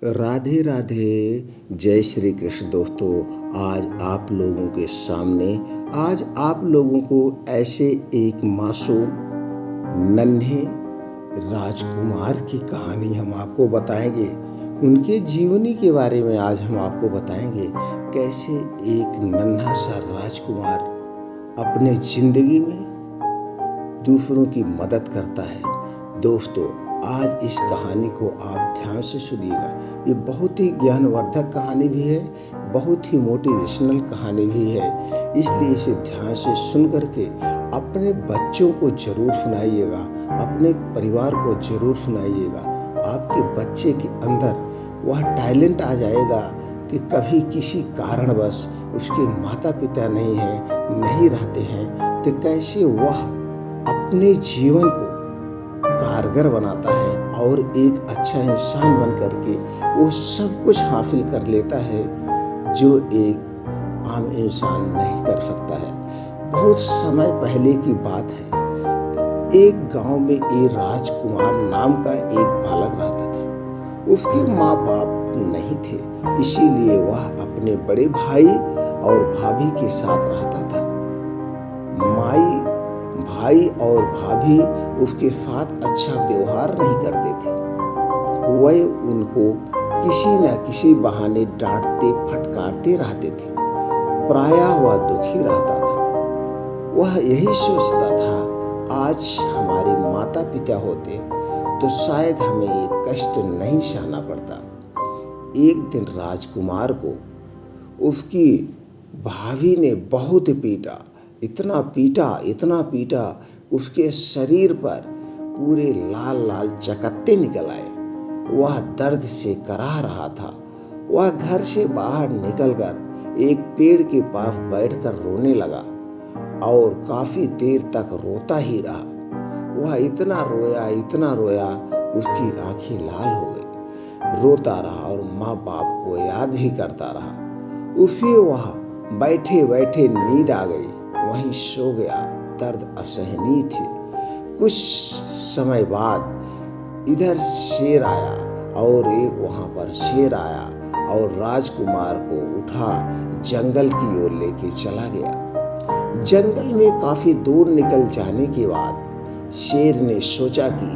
राधे राधे। जय श्री कृष्ण। दोस्तों, आज आप लोगों के सामने आज आप लोगों को ऐसे एक मासूम नन्हे राजकुमार की कहानी हम आपको बताएंगे। उनके जीवनी के बारे में आज हम आपको बताएंगे, कैसे एक नन्हा सा राजकुमार अपने जिंदगी में दूसरों की मदद करता है। दोस्तों, आज इस कहानी को आप ध्यान से सुनिएगा। ये बहुत ही ज्ञानवर्धक कहानी भी है, बहुत ही मोटिवेशनल कहानी भी है, इसलिए इसे ध्यान से सुन करके अपने बच्चों को जरूर सुनाइएगा, अपने परिवार को जरूर सुनाइएगा। आपके बच्चे के अंदर वह टैलेंट आ जाएगा कि कभी किसी कारणवश उसके माता पिता नहीं रहते हैं, तो कैसे वह अपने जीवन को कारगर बनाता है और एक अच्छा इंसान बन करके वो सब कुछ हासिल कर लेता है जो एक आम इंसान नहीं कर सकता है। बहुत समय पहले की बात है, एक गांव में एक राजकुमार नाम का एक बालक रहता था। उसके माँ बाप नहीं थे, इसीलिए वह अपने बड़े भाई और भाभी के साथ रहता था। भाई और भाभी उसके साथ अच्छा व्यवहार नहीं करते थे। वह उनको किसी न किसी बहाने डांटते फटकारते रहते थे। प्रायः वह दुखी रहता था। वह यही सोचता था, आज हमारे माता पिता होते तो शायद हमें ये कष्ट नहीं सहना पड़ता। एक दिन राजकुमार को उसकी भाभी ने बहुत पीटा, इतना पीटा, उसके शरीर पर पूरे लाल लाल चकत्ते निकल आए। वह दर्द से कराह रहा था। वह घर से बाहर निकलकर एक पेड़ के पास बैठकर रोने लगा और काफी देर तक रोता ही रहा। वह इतना रोया, उसकी आंखें लाल हो गई। रोता रहा और माँ बाप को याद भी करता रहा। उसे वह बैठे बैठे नींद आ गई, वहीं सो गया। दर्द असहनीय थी। कुछ समय बाद इधर शेर आया और एक वहां पर शेर आया और राजकुमार को उठा जंगल की ओर लेके चला गया। जंगल में काफी दूर निकल जाने के बाद शेर ने सोचा कि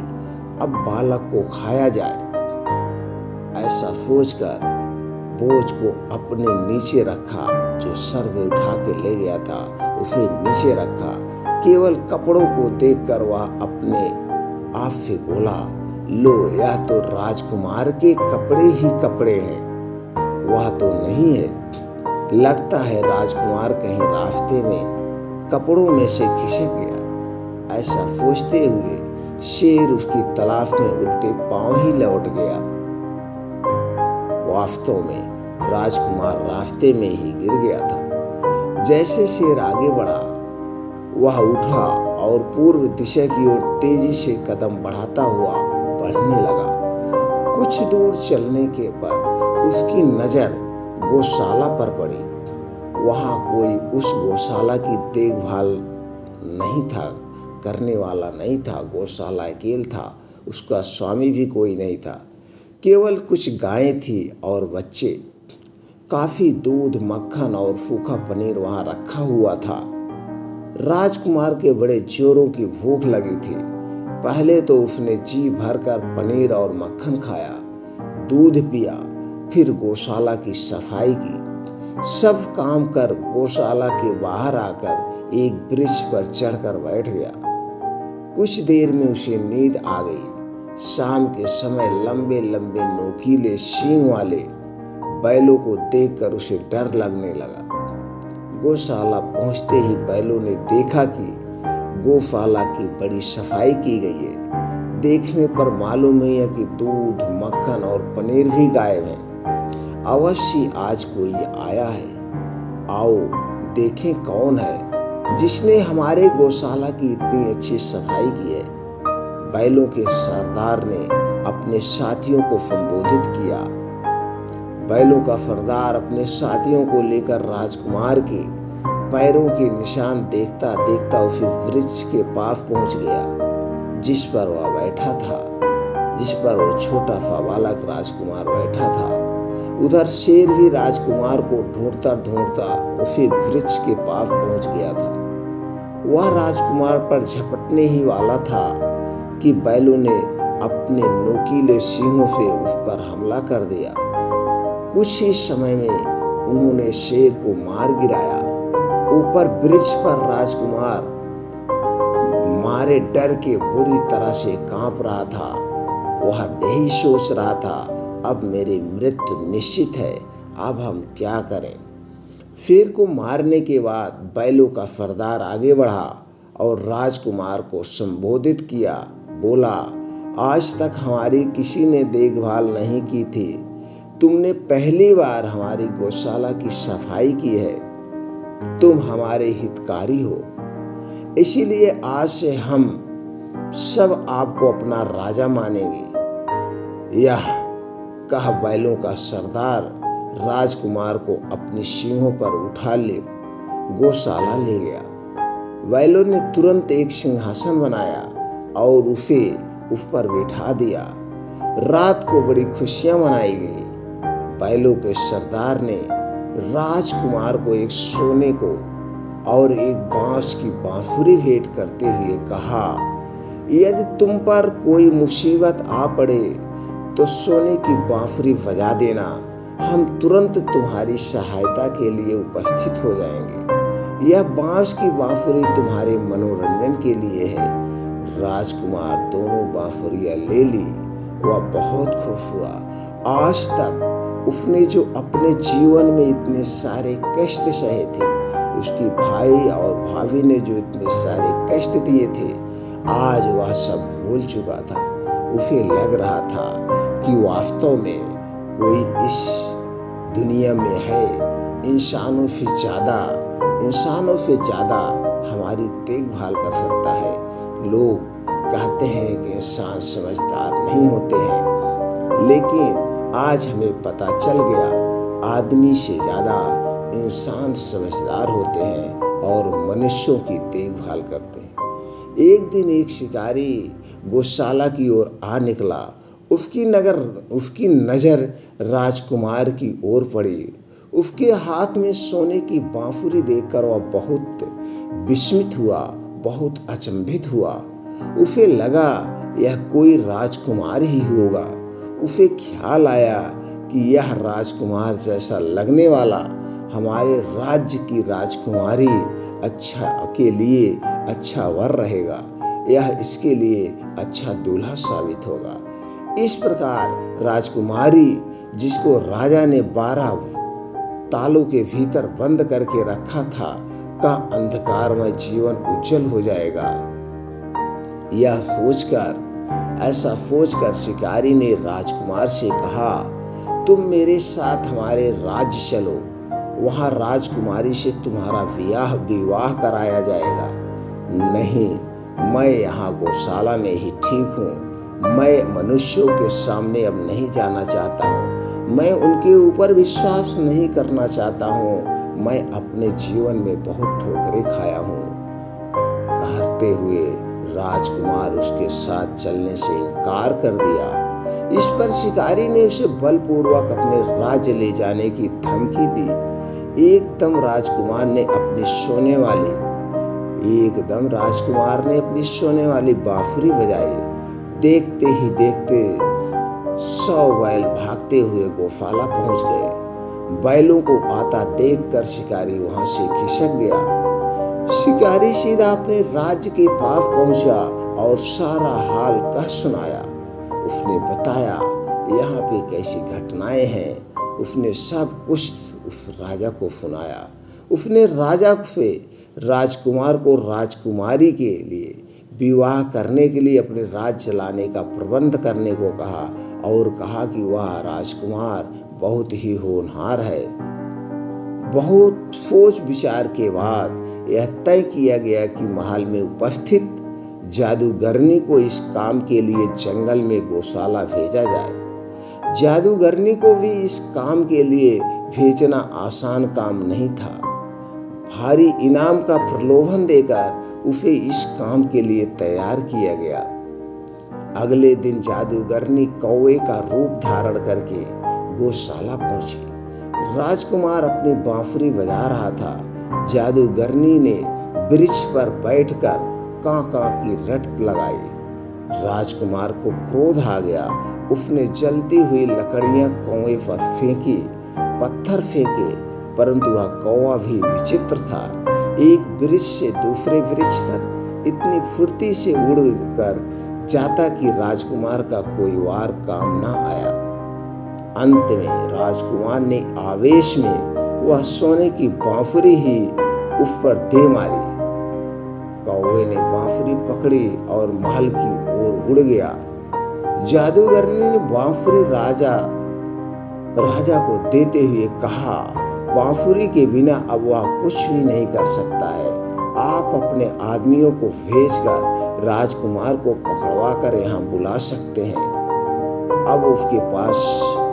अब बालक को खाया जाए। ऐसा सोचकर बोझ को अपने नीचे रखा, जो सर में उठा के ले गया था उसे नीचे रखा। केवल कपड़ों को देखकर वह अपने आप से बोला, लो, यह तो राजकुमार के कपड़े ही कपड़े हैं, वह तो नहीं है। लगता है राजकुमार कहीं रास्ते में कपड़ों में से खिसक गया। ऐसा सोचते हुए शेर उसकी तलाश में उल्टे पांव ही लौट गया। वास्तव में राजकुमार रास्ते में ही गिर गया था। जैसे शेर आगे बढ़ा, वह उठा और पूर्व दिशा की ओर तेजी से कदम बढ़ाता हुआ बढ़ने लगा। कुछ दूर चलने के पर उसकी नजर गौशाला पर पड़ी। वहां कोई उस गौशाला की देखभाल नहीं था, करने वाला नहीं था। गौशाला अकेला था, उसका स्वामी भी कोई नहीं था। केवल कुछ गायें थी और बच्चे। काफी दूध, मक्खन और सूखा पनीर वहां रखा हुआ था। राजकुमार के बड़े जोरों की भूख लगी थी। पहले तो उसने जी भरकर पनीर और मक्खन खाया, दूध पिया, फिर गौशाला की सफाई की। सब काम कर गौशाला के बाहर आकर एक वृक्ष पर चढ़कर बैठ गया। कुछ देर में उसे नींद आ गई। शाम के समय लंबे लंबे नोकीले सींग वाले बैलों को देखकर उसे डर लगने लगा। गौशाला पहुंचते ही बैलों ने देखा कि गौशाला की बड़ी सफाई की गई है। देखने पर मालूम ही है कि दूध, मक्खन और पनीर भी गायब है। अवश्य आज कोई आया है। आओ देखें कौन है जिसने हमारे गौशाला की इतनी अच्छी सफाई की है। बैलों के सरदार ने अपने साथियों को संबोधित किया। बैलों का सरदार अपने साथियों को लेकर राजकुमार के पैरों के निशान देखता देखता उसी वृक्ष के पास पहुंच गया जिस पर वह बैठा था। जिस पर वो छोटा सा बालक राजकुमार बैठा था। उधर शेर भी राजकुमार को ढूंढता ढूंढता उसी वृक्ष के पास पहुंच गया था। वह राजकुमार पर झपटने ही वाला था कि बैलों ने अपने नोकीले सींगों से उस पर हमला कर दिया। कुछ ही समय में उन्होंने शेर को मार गिराया। ऊपर वृक्ष पर राजकुमार मारे डर के बुरी तरह से कांप रहा था। वह यही सोच रहा था, अब मेरी मृत्यु निश्चित है, अब हम क्या करें। शेर को मारने के बाद बैलों का सरदार आगे बढ़ा और राजकुमार को संबोधित किया। बोला, आज तक हमारी किसी ने देखभाल नहीं की थी। तुमने पहली बार हमारी गौशाला की सफाई की है। तुम हमारे हितकारी हो, इसीलिए आज से हम सब आपको अपना राजा मानेंगे। यह कह बैलों का सरदार राजकुमार को अपनी सींगों पर उठा ले गौशाला ले गया। बैलों ने तुरंत एक सिंहासन बनाया और उसे उस पर बैठा दिया। रात को बड़ी खुशियां मनाई गई। बैलों के सरदार ने राजकुमार को एक सोने को और एक बांस की बांसुरी भेंट करते हुए कहा, यदि तुम पर कोई मुसीबत आ पड़े तो सोने की बांसुरी बजा देना, हम तुरंत तुम्हारी सहायता के लिए उपस्थित हो जाएंगे। यह बांस की बांसुरी तुम्हारे मनोरंजन के लिए है। राजकुमार दोनों बांसुरियां ले ली। वह बहुत खुश हुआ। आज तक उसने जो अपने जीवन में इतने सारे कष्ट सहे थे, उसके भाई और भाभी ने जो इतने सारे कष्ट दिए थे, आज वह सब भूल चुका था। उसे लग रहा था कि वास्तव में कोई इस दुनिया में है। इंसानों से ज़्यादा हमारी देखभाल कर सकता है। लोग कहते हैं कि इंसान समझदार नहीं होते हैं, लेकिन आज हमें पता चल गया, आदमी से ज़्यादा इंसान समझदार होते हैं और मनुष्यों की देखभाल करते हैं। एक दिन एक शिकारी गौशाला की ओर आ निकला। उसकी नज़र राजकुमार की ओर पड़ी। उसके हाथ में सोने की बांसुरी देखकर वह बहुत विस्मित हुआ, बहुत अचंभित हुआ। उसे लगा यह कोई राजकुमार ही होगा। उसे ख्याल आया कि यह राजकुमार जैसा लगने वाला हमारे राज्य की राजकुमारी के लिए अच्छा वर रहेगा। यह इसके लिए अच्छा दूल्हा साबित होगा। इस प्रकार राजकुमारी, जिसको राजा ने 12 तालों के भीतर बंद करके रखा था, का अंधकारमय जीवन उज्जवल हो जाएगा। ऐसा सोचकर शिकारी ने राजकुमार से कहा, तुम मेरे साथ हमारे राज्य चलो। वहां राजकुमारी से तुम्हारा विवाह कराया जाएगा। नहीं, मैं यहाँ गौशाला में ही ठीक हूँ। मैं मनुष्यों के सामने अब नहीं जाना चाहता हूँ। मैं उनके ऊपर विश्वास नहीं करना चाहता हूँ। मैं अपने जीवन में बहुत ठोकरें खाया हूँ। कहते हुए राजकुमार उसके साथ चलने से इनकार कर दिया। इस पर शिकारी ने उसे बलपूर्वक अपने राज्य ले जाने की धमकी दी। एकदम राजकुमार ने अपनी सोने वाली बांसुरी बजाई। देखते ही देखते 100 बैल भागते हुए गौशाला पहुंच गए। बैलों को आता देखकर शिकारी वहां से खिसक गया। शिकारी सीधा अपने राज्य के पास पहुंचा और सारा हाल कह सुनाया। उसने बताया यहाँ पे कैसी घटनाएं हैं। उसने सब कुछ उस राजा को सुनाया। उसने राजा से राजकुमार को राजकुमारी के लिए विवाह करने के लिए अपने राज्य लाने का प्रबंध करने को कहा और कहा कि वह राजकुमार बहुत ही होनहार है। बहुत सोच विचार के बाद यह तय किया गया कि महल में उपस्थित जादूगरनी को इस काम के लिए जंगल में गौशाला भेजा जाए। जादूगरनी को भी इस काम के लिए भेजना आसान काम नहीं था। भारी इनाम का प्रलोभन देकर उसे इस काम के लिए तैयार किया गया। अगले दिन जादूगरनी कौवे का रूप धारण करके गौशाला पहुंची। राजकुमार अपनी बांसुरी बजा रहा था। जादूगरनी ने वृक्ष पर बैठकर कां कां की रट लगाई। राजकुमार को क्रोध आ गया। उसने जलती हुई लकड़ियां कौवे पर फेंकी, पत्थर फेंके, परंतु वह कौवा भी विचित्र था। एक वृक्ष से दूसरे वृक्ष पर इतनी फुर्ती से उड़कर जाता कि राजकुमार का कोई वार काम ना आया। अंत में राजकुमार ने आवेश में वह सोने की बांसुरी ही उस पर दे मारी। कौवे ने बांसुरी पकड़ी और महल की ओर उड़ गया। जादूगरनी ने बांसुरी राजा को देते हुए कहा, बांसुरी के बिना अब वह कुछ भी नहीं कर सकता है। आप अपने आदमियों को भेजकर राजकुमार को पकड़वा कर यहाँ बुला सकते हैं। अब उसके पास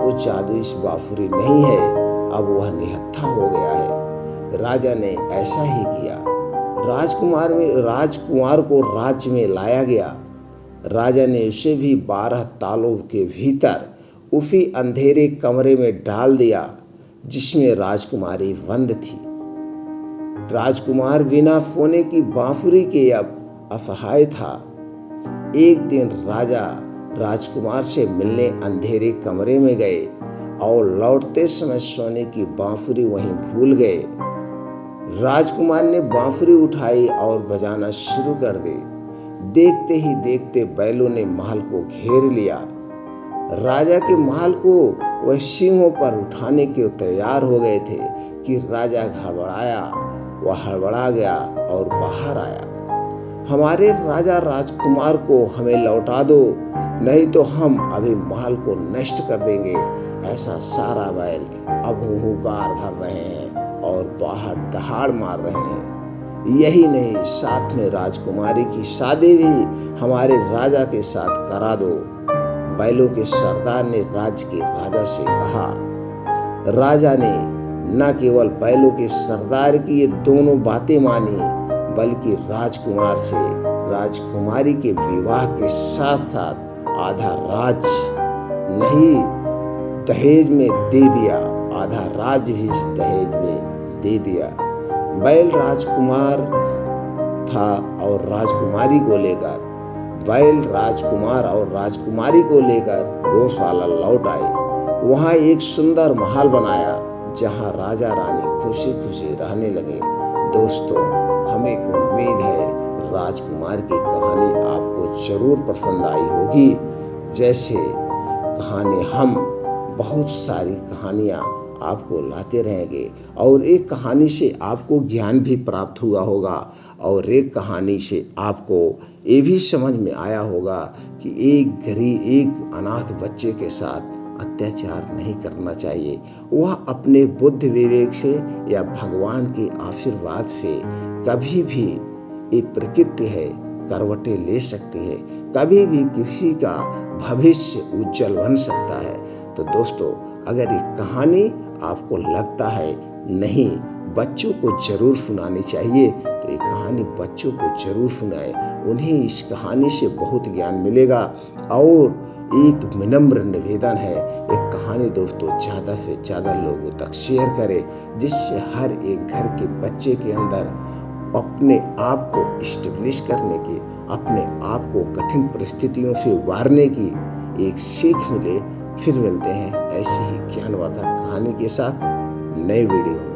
वो जादुई बांसुरी नहीं है, अब वह निहत्था हो गया है। राजा ने ऐसा ही किया। राजकुमार को राज्य में लाया गया। राजा ने उसे भी 12 तालों के भीतर उसी अंधेरे कमरे में डाल दिया जिसमें राजकुमारी बंद थी। राजकुमार बिना सोने की बांसुरी के अब असहाय था। एक दिन राजा राजकुमार से मिलने अंधेरे कमरे में गए और लौटते समय सोने की बांसुरी वहीं भूल गए। राजकुमार ने बांसुरी उठाई और बजाना शुरू कर दी। देखते ही देखते बैलों ने महल को घेर लिया। राजा के महल को वह सिंहों पर उठाने के तैयार हो गए थे कि राजा घबराया। वह हड़बड़ा गया और बाहर आया। हमारे राजा राजकुमार को हमें लौटा दो, नहीं तो हम अभी महल को नष्ट कर देंगे। ऐसा सारा बैल अब हुंकार भर रहे हैं और बाहर दहाड़ मार रहे हैं। यही नहीं, साथ में राजकुमारी की शादी भी हमारे राजा के साथ करा दो। बैलों के सरदार ने राज्य के राजा से कहा। राजा ने न केवल बैलों के सरदार की ये दोनों बातें मानी, बल्कि राजकुमार से राजकुमारी के विवाह के साथ साथ आधा राज नहीं दहेज में दे दिया, आधा राज भी इस दहेज में दे दिया। बैल राजकुमार था और राजकुमारी को लेकर गौशाला लौट आए। वहां एक सुंदर महल बनाया जहां राजा रानी खुशी खुशी रहने लगे। दोस्तों, हमें उम्मीद है राजकुमार की कहानी आपको जरूर पसंद आई होगी। जैसे कहानी हम बहुत सारी कहानियाँ आपको लाते रहेंगे और एक कहानी से आपको ज्ञान भी प्राप्त हुआ होगा और एक कहानी से आपको ये भी समझ में आया होगा कि एक अनाथ बच्चे के साथ अत्याचार नहीं करना चाहिए। वह अपने बुद्धि विवेक से या भगवान के आशीर्वाद से कभी भी ये प्रकृति है करवटें ले सकती है, कभी भी किसी का भविष्य उज्जवल बन सकता है। तो दोस्तों, अगर ये कहानी आपको लगता है नहीं बच्चों को जरूर सुनानी चाहिए, तो ये कहानी बच्चों को जरूर सुनाएं। उन्हें इस कहानी से बहुत ज्ञान मिलेगा। और एक विनम्र निवेदन है, एक कहानी दोस्तों ज़्यादा से ज़्यादा लोगों तक शेयर करें, जिससे हर एक घर के बच्चे के अंदर अपने आप को स्टेब्लिश करने की, अपने आप को कठिन परिस्थितियों से उबारने की एक सीख मिले। फिर मिलते हैं ऐसी ही ज्ञानवर्धक कहानी के साथ नए वीडियो में।